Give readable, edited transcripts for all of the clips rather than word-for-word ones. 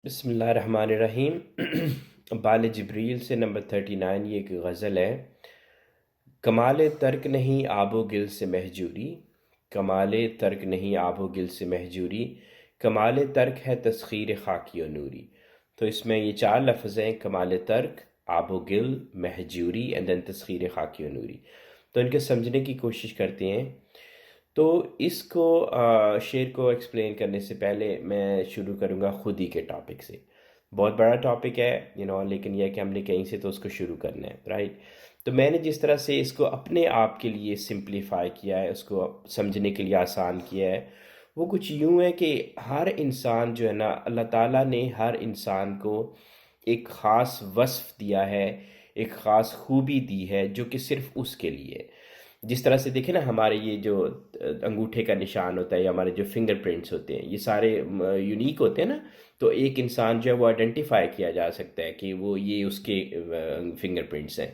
بسم اللہ الرحمن الرحیم۔ بال-e-Jibril سے نمبر 39، یہ ایک غزل ہے۔ کمال ترک نہیں آب-o-Gil سے مہجوری، کمال ترک نہیں آب-o-Gil سے مہجوری، کمال ترک ہے تسخیر-خاکی-O-نوری۔ تو اس میں یہ چار لفظ ہیں: کمال ترک، آب-o-Gil، مہجوری اینڈ دین تسخیر-خاکی-O-نوری۔ تو ان کے سمجھنے کی کوشش کرتے ہیں۔ تو اس کو شعر کو ایکسپلین کرنے سے پہلے میں شروع کروں گا خود ہی کے ٹاپک سے۔ بہت بڑا ٹاپک ہے لیکن یہ ہے کہ ہم نے کہیں سے تو اس کو شروع کرنا ہے، رائٹ؟ تو میں نے جس طرح سے اس کو اپنے آپ کے لیے سمپلیفائی کیا ہے، اس کو سمجھنے کے لیے آسان کیا ہے، وہ کچھ یوں ہے کہ ہر انسان جو ہے نا، اللہ تعالیٰ نے ہر انسان کو ایک خاص وصف دیا ہے، ایک خاص خوبی دی ہے جو کہ صرف اس کے لیے ہے۔ جس طرح سے دیکھیں نا، ہمارے یہ جو انگوٹھے کا نشان ہوتا ہے یا ہمارے جو فنگر پرنٹس ہوتے ہیں، یہ سارے یونیک ہوتے ہیں نا۔ تو ایک انسان جو ہے وہ آئیڈینٹیفائی کیا جا سکتا ہے کہ وہ یہ اس کے فنگر پرنٹس ہیں۔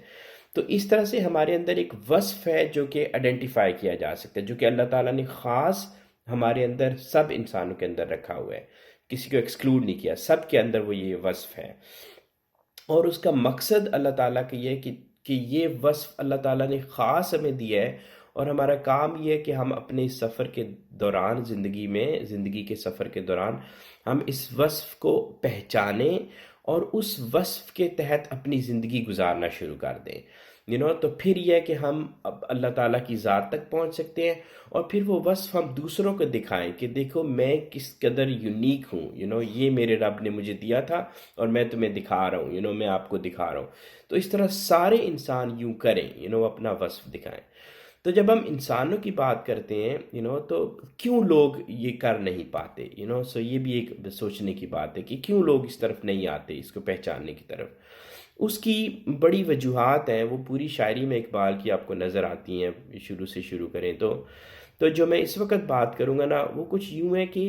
تو اس طرح سے ہمارے اندر ایک وصف ہے جو کہ آئیڈینٹیفائی کیا جا سکتا ہے، جو کہ اللہ تعالیٰ نے خاص ہمارے اندر سب انسانوں کے اندر رکھا ہوا ہے، کسی کو ایکسکلوڈ نہیں کیا، سب کے اندر وہ یہ وصف ہے۔ اور اس کا مقصد اللہ تعالیٰ کا یہ ہے کہ یہ وصف اللہ تعالیٰ نے خاص ہمیں دیا ہے، اور ہمارا کام یہ ہے کہ ہم اپنے سفر کے دوران، زندگی کے سفر کے دوران ہم اس وصف کو پہچانیں اور اس وصف کے تحت اپنی زندگی گزارنا شروع کر دیں۔ تو پھر یہ ہے کہ ہم اب اللہ تعالیٰ کی ذات تک پہنچ سکتے ہیں، اور پھر وہ وصف ہم دوسروں کو دکھائیں کہ دیکھو میں کس قدر یونیک ہوں، یہ میرے رب نے مجھے دیا تھا اور میں تمہیں دکھا رہا ہوں، میں آپ کو دکھا رہا ہوں۔ تو اس طرح سارے انسان یوں کریں، اپنا وصف دکھائیں۔ تو جب ہم انسانوں کی بات کرتے ہیں تو کیوں لوگ یہ کر نہیں پاتے، سو یہ بھی ایک سوچنے کی بات ہے کہ کیوں لوگ اس طرف نہیں آتے، اس کو پہچاننے کی طرف۔ اس کی بڑی وجوہات ہیں، وہ پوری شاعری میں اقبال کی آپ کو نظر آتی ہیں۔ شروع سے شروع کریں تو جو میں اس وقت بات کروں گا نا، وہ کچھ یوں ہے کہ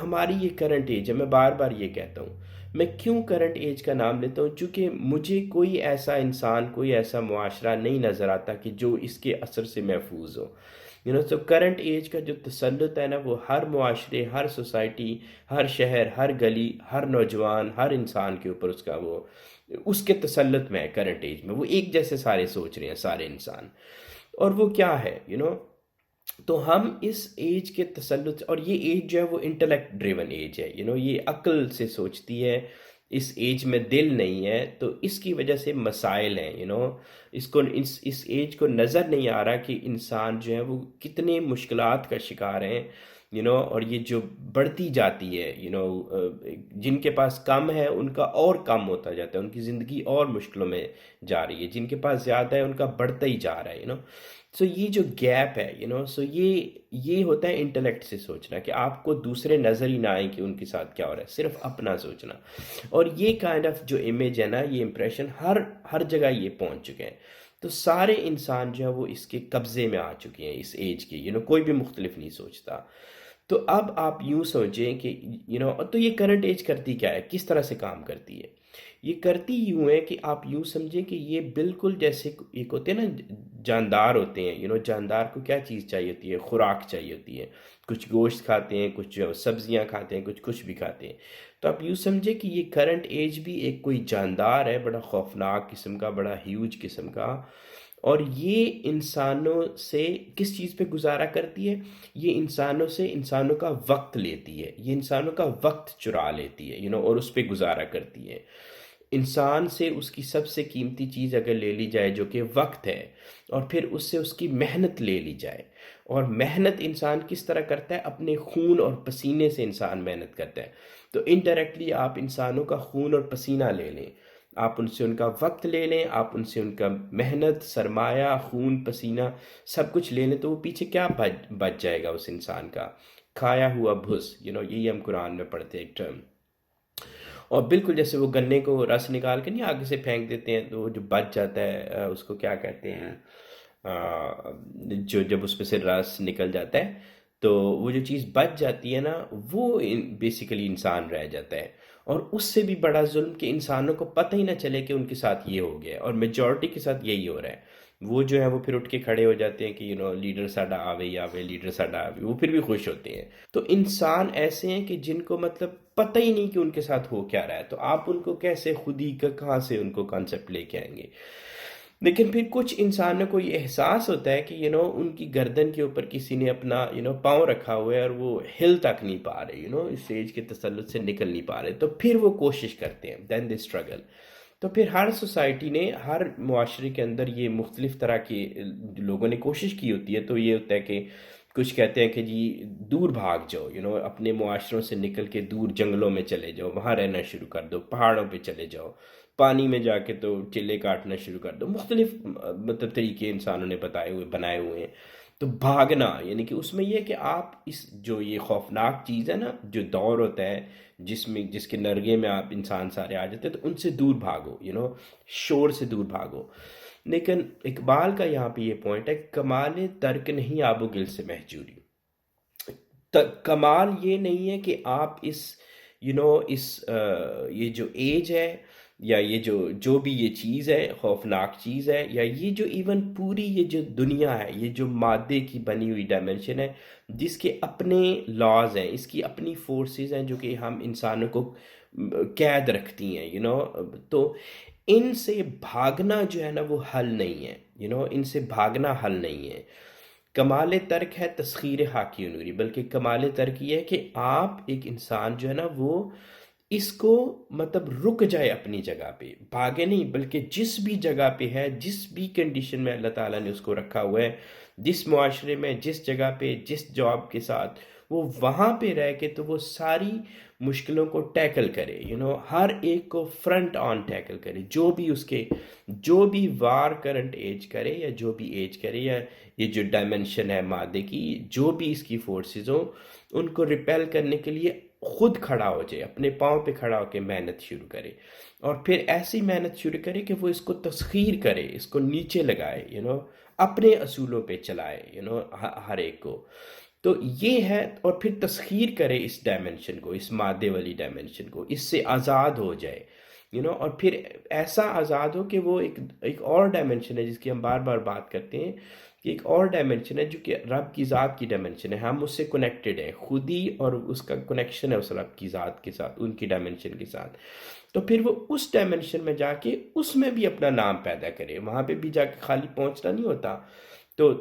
ہماری یہ کرنٹ ایج ہے۔ میں بار بار یہ کہتا ہوں، میں کیوں کرنٹ ایج کا نام لیتا ہوں؟ چونکہ مجھے کوئی ایسا انسان، کوئی ایسا معاشرہ نہیں نظر آتا کہ جو اس کے اثر سے محفوظ ہو۔ تو کرنٹ ایج کا جو تسلط ہے نا، وہ ہر معاشرے، ہر سوسائٹی، ہر شہر، ہر گلی، ہر نوجوان، ہر انسان کے اوپر اس کے تسلط میں ہے۔ کرنٹ ایج میں وہ ایک جیسے سارے سوچ رہے ہیں، سارے انسان۔ اور وہ کیا ہے تو ہم اس ایج کے تسلط، اور یہ ایج جو ہے وہ انٹلیکٹ ڈریون ایج ہے، یہ عقل سے سوچتی ہے۔ اس ایج میں دل نہیں ہے، تو اس کی وجہ سے مسائل ہیں۔ اس ایج کو نظر نہیں آ رہا کہ انسان جو ہے وہ کتنے مشکلات کا شکار ہیں، اور یہ جو بڑھتی جاتی ہے، جن کے پاس کم ہے ان کا اور کم ہوتا جاتا ہے، ان کی زندگی اور مشکلوں میں جا رہی ہے۔ جن کے پاس زیادہ ہے ان کا بڑھتا ہی جا رہا ہے۔ سو یہ جو گیپ ہے سو یہ ہوتا ہے انٹلیکٹ سے سوچنا، کہ آپ کو دوسرے نظر ہی نہ آئیں کہ ان کے ساتھ کیا ہو رہا ہے، صرف اپنا سوچنا۔ اور یہ کائنڈ آف جو امیج ہے نا، یہ امپریشن ہر جگہ یہ پہنچ چکے ہیں۔ تو سارے انسان جو ہے وہ اس کے قبضے میں آ چکے ہیں، اس ایج کے، کوئی بھی مختلف نہیں سوچتا۔ تو اب آپ یوں سوچیں کہ تو یہ کرنٹ ایج کرتی کیا ہے، کس طرح سے کام کرتی ہے؟ یہ کرتی یوں ہے کہ آپ یوں سمجھیں کہ یہ بالکل جیسے ایک ہوتے ہیں نا، جاندار ہوتے ہیں۔ جاندار کو کیا چیز چاہیے ہوتی ہے؟ خوراک چاہیے ہوتی ہے۔ کچھ گوشت کھاتے ہیں، کچھ سبزیاں کھاتے ہیں، کچھ بھی کھاتے ہیں۔ تو آپ یوں سمجھیں کہ یہ کرنٹ ایج بھی ایک کوئی جاندار ہے، بڑا خوفناک قسم کا، بڑا ہیوج قسم کا۔ اور یہ انسانوں سے کس چیز پہ گزارا کرتی ہے؟ یہ انسانوں کا وقت لیتی ہے، یہ انسانوں کا وقت چرا لیتی ہے اور اس پہ گزارا کرتی ہے۔ انسان سے اس کی سب سے قیمتی چیز اگر لے لی جائے جو کہ وقت ہے، اور پھر اس سے اس کی محنت لے لی جائے، اور محنت انسان کس طرح کرتا ہے؟ اپنے خون اور پسینے سے انسان محنت کرتا ہے۔ تو انڈائریکٹلی آپ انسانوں کا خون اور پسینہ لے لیں، آپ ان سے ان کا وقت لے لیں، آپ ان سے ان کا محنت، سرمایہ، خون، پسینہ سب کچھ لے لیں، تو وہ پیچھے کیا بچ جائے گا اس انسان کا؟ کھایا ہوا بھس، یہی ہم قرآن میں پڑھتے ہیں ایک ٹرم۔ اور بالکل جیسے وہ گنے کو رس نکال کے نہیں آگے سے پھینک دیتے ہیں، تو وہ جو بچ جاتا ہے اس کو کیا کہتے ہیں، جب اس پہ سے رس نکل جاتا ہے، تو وہ جو چیز بچ جاتی ہے نا، وہ بیسیکلی انسان رہ جاتا ہے۔ اور اس سے بھی بڑا ظلم کہ انسانوں کو پتہ ہی نہ چلے کہ ان کے ساتھ یہ ہو گیا ہے، اور میجورٹی کے ساتھ یہی ہو رہا ہے۔ وہ جو ہے وہ پھر اٹھ کے کھڑے ہو جاتے ہیں کہ لیڈر ساڈا آوے ہی آوے، لیڈر ساڈا آوے، وہ پھر بھی خوش ہوتے ہیں۔ تو انسان ایسے ہیں کہ جن کو مطلب پتہ ہی نہیں کہ ان کے ساتھ ہو کیا رہا ہے، تو آپ ان کو کیسے خودی کا کہاں سے ان کو کانسیپٹ لے کے آئیں گے؟ لیکن پھر کچھ انسانوں کو یہ احساس ہوتا ہے کہ ان کی گردن کے اوپر کسی نے اپنا پاؤں رکھا ہوا ہے اور وہ ہل تک نہیں پا رہے، اس اسٹیج کے تسلط سے نکل نہیں پا رہے، تو پھر وہ کوشش کرتے ہیں، دین دے اسٹرگل۔ تو پھر ہر سوسائٹی نے، ہر معاشرے کے اندر یہ مختلف طرح کے لوگوں نے کوشش کی ہوتی ہے۔ تو یہ ہوتا ہے کہ کچھ کہتے ہیں کہ جی دور بھاگ جاؤ، اپنے معاشروں سے نکل کے دور جنگلوں میں چلے جاؤ، وہاں رہنا شروع کر دو، پہاڑوں پہ چلے جاؤ، پانی میں جا کے تو چلے کاٹنا شروع کر دو، مختلف مطلب طریقے انسانوں نے بنائے ہوئے ہیں۔ تو بھاگنا یعنی کہ اس میں یہ ہے کہ آپ اس جو یہ خوفناک چیز ہے نا، جو دور ہوتا ہے جس کے نرگے میں آپ انسان سارے آ جاتے ہیں، تو ان سے دور بھاگو، شور سے دور بھاگو۔ لیکن اقبال کا یہاں پہ یہ پوائنٹ ہے، کمال ترک نہیں آب-و-گل سے مہجوری۔ کمال یہ نہیں ہے کہ آپ اس یہ جو ایج ہے، یا یہ جو بھی یہ چیز ہے، خوفناک چیز ہے، یا یہ جو ایون پوری یہ جو دنیا ہے، یہ جو مادے کی بنی ہوئی ڈائمنشن ہے، جس کے اپنے لاز ہیں، اس کی اپنی فورسز ہیں جو کہ ہم انسانوں کو قید رکھتی ہیں، تو ان سے بھاگنا جو ہے نا وہ حل نہیں ہے، ان سے بھاگنا حل نہیں ہے۔ کمال ترک ہے تسخیر-خاکی-او-نوری، بلکہ کمال ترک یہ ہے کہ آپ ایک انسان جو ہے نا وہ اس کو مطلب رک جائے اپنی جگہ پہ، بھاگے نہیں، بلکہ جس بھی جگہ پہ ہے، جس بھی کنڈیشن میں اللہ تعالیٰ نے اس کو رکھا ہوا ہے، جس معاشرے میں، جس جگہ پہ، جس جاب کے ساتھ، وہ وہاں پہ رہ کے تو وہ ساری مشکلوں کو ٹیکل کرے، ہر ایک کو فرنٹ آن ٹیکل کرے، جو بھی وار کرنٹ ایج کرے، یا جو بھی ایج کرے، یا یہ جو ڈائمنشن ہے مادے کی، جو بھی اس کی فورسز ہوں، ان کو ریپیل کرنے کے لیے خود کھڑا ہو جائے، اپنے پاؤں پہ کھڑا ہو کے محنت شروع کرے، اور پھر ایسی محنت شروع کرے کہ وہ اس کو تسخیر کرے، اس کو نیچے لگائے، اپنے اصولوں پہ چلائے، ہر ایک کو۔ تو یہ ہے، اور پھر تسخیر کرے اس ڈائمنشن کو، اس مادے والی ڈائمنشن کو، اس سے آزاد ہو جائے، اور پھر ایسا آزاد ہو کہ وہ ایک اور ڈائمنشن ہے جس کی ہم بار بار بات کرتے ہیں، کہ ایک اور ڈائمنشن ہے جو کہ رب کی ذات کی ڈائمنشن ہے، ہم اس سے کنیکٹڈ ہیں، خود ہی، اور اس کا کنیکشن ہے اس رب کی ذات کے ساتھ، ان کی ڈائمنشن کے ساتھ۔ تو پھر وہ اس ڈائمنشن میں جا کے اس میں بھی اپنا نام پیدا کرے، وہاں پہ بھی جا کے خالی پہنچنا نہیں ہوتا۔ تو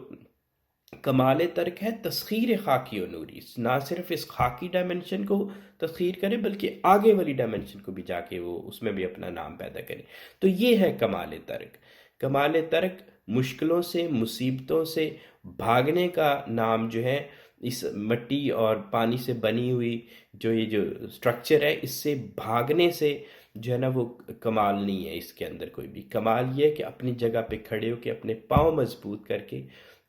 کمال ترک ہے تسخیر-خاکی-او-نوری، نہ صرف اس خاکی ڈائمنشن کو تسخیر کرے، بلکہ آگے والی ڈائمنشن کو بھی جا کے وہ اس میں بھی اپنا نام پیدا کرے۔ تو یہ ہے کمال ترک۔ کمال ترک مشکلوں سے، مصیبتوں سے بھاگنے کا نام جو ہے، اس مٹی اور پانی سے بنی ہوئی یہ جو سٹرکچر ہے، اس سے بھاگنے سے جو ہے نا وہ کمال نہیں ہے اس کے اندر کوئی بھی۔ کمال یہ ہے کہ اپنی جگہ پہ کھڑے ہو کے اپنے پاؤں مضبوط کر کے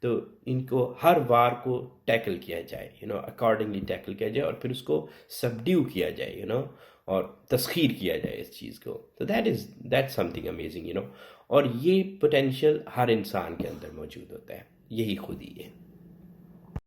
تو ان کو ہر وار کو ٹیکل کیا جائے، اکارڈنگلی ٹیکل کیا جائے، اور پھر اس کو سبڈیو کیا جائے، اور تسخیر کیا جائے اس چیز کو۔ تو دیٹ سم تھنگ امیزنگ، اور یہ پوٹینشیل ہر انسان کے اندر موجود ہوتا ہے، یہی خودی ہے۔